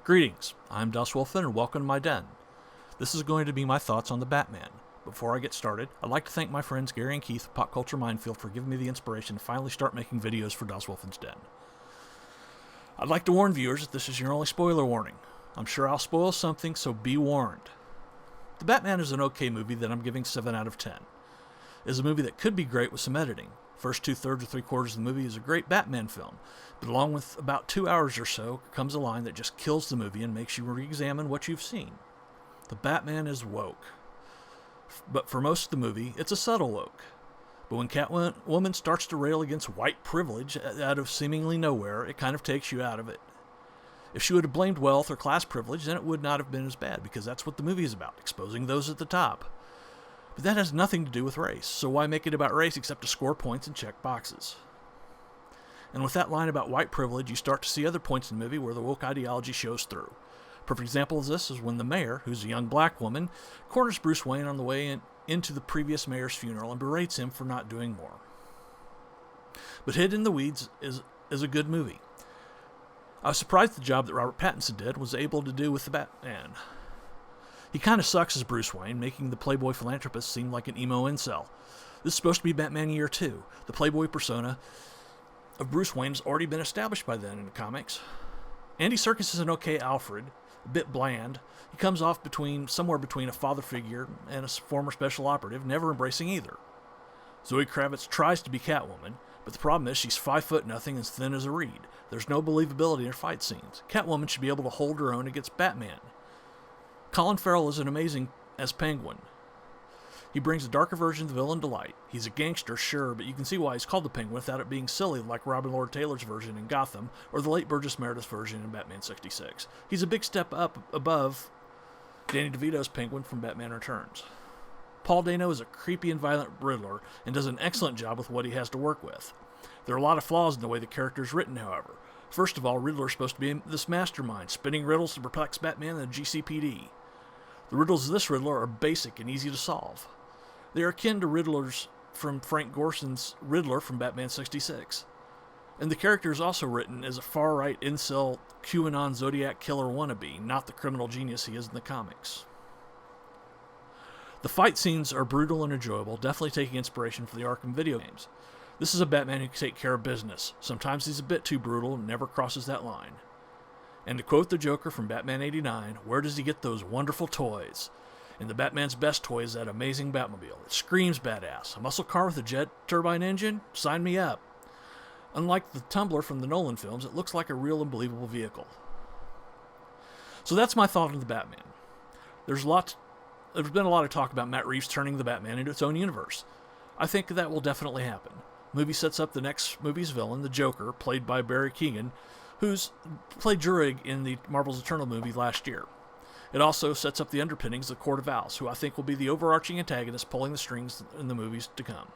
Greetings, I'm Dustwolfen and welcome to my den. This is going to be my thoughts on the Batman. Before I get started, I'd like to thank my friends Gary and Keith of Pop Culture Minefield for giving me the inspiration to finally start making videos for Dustwolfen's Den. I'd like to warn viewers that this is your only spoiler warning. I'm sure I'll spoil something, so be warned. The Batman is an okay movie that I'm giving 7 out of 10. It is a movie that could be great with some editing. First 2/3 or 3/4 of the movie is a great Batman film, but along with about 2 hours or so comes a line that just kills the movie and makes you re-examine what you've seen. The Batman is woke. But for most of the movie, it's a subtle woke. But when Catwoman starts to rail against white privilege out of seemingly nowhere, it kind of takes you out of it. If she would have blamed wealth or class privilege, then it would not have been as bad, because that's what the movie is about, exposing those at the top. But that has nothing to do with race, so why make it about race except to score points and check boxes? And with that line about white privilege, you start to see other points in the movie where the woke ideology shows through. A perfect example of this is when the mayor, who's a young black woman, corners Bruce Wayne on the way into the previous mayor's funeral and berates him for not doing more. But Hid in the Weeds is a good movie. I was surprised the job that Robert Pattinson did was able to do with the Batman. He kind of sucks as Bruce Wayne, making the playboy philanthropist seem like an emo incel. This is supposed to be Batman Year 2. The playboy persona of Bruce Wayne has already been established by then in the comics. Andy Serkis is an okay Alfred, a bit bland. He comes off somewhere between a father figure and a former special operative, never embracing either. Zoe Kravitz tries to be Catwoman, but the problem is she's 5'0" and as thin as a reed. There's no believability in her fight scenes. Catwoman should be able to hold her own against Batman. Colin Farrell is amazing as Penguin. He brings a darker version of the villain to light. He's a gangster, sure, but you can see why he's called the Penguin without it being silly like Robin Lord Taylor's version in Gotham or the late Burgess Meredith's version in Batman 66. He's a big step up above Danny DeVito's Penguin from Batman Returns. Paul Dano is a creepy and violent Riddler and does an excellent job with what he has to work with. There are a lot of flaws in the way the character is written, however. First of all, Riddler is supposed to be this mastermind, spinning riddles to perplex Batman and the GCPD. The riddles of this Riddler are basic and easy to solve. They are akin to riddlers from Frank Gorson's Riddler from Batman 66. And the character is also written as a far-right incel QAnon Zodiac killer wannabe, not the criminal genius he is in the comics. The fight scenes are brutal and enjoyable, definitely taking inspiration from the Arkham video games. This is a Batman who can take care of business. Sometimes he's a bit too brutal and never crosses that line. And to quote the Joker from Batman 89, where does he get those wonderful toys? And the Batman's best toy is that amazing Batmobile. It screams badass. A muscle car with a jet turbine engine? Sign me up. Unlike the Tumbler from the Nolan films, it looks like a real and believable vehicle. So that's my thought on the Batman. There's been a lot of talk about Matt Reeves turning the Batman into its own universe. I think that will definitely happen. The movie sets up the next movie's villain, the Joker, played by Barry Keoghan, who's played Druig in the Marvel's Eternal movie last year. It also sets up the underpinnings of the Court of Owls, who I think will be the overarching antagonist pulling the strings in the movies to come.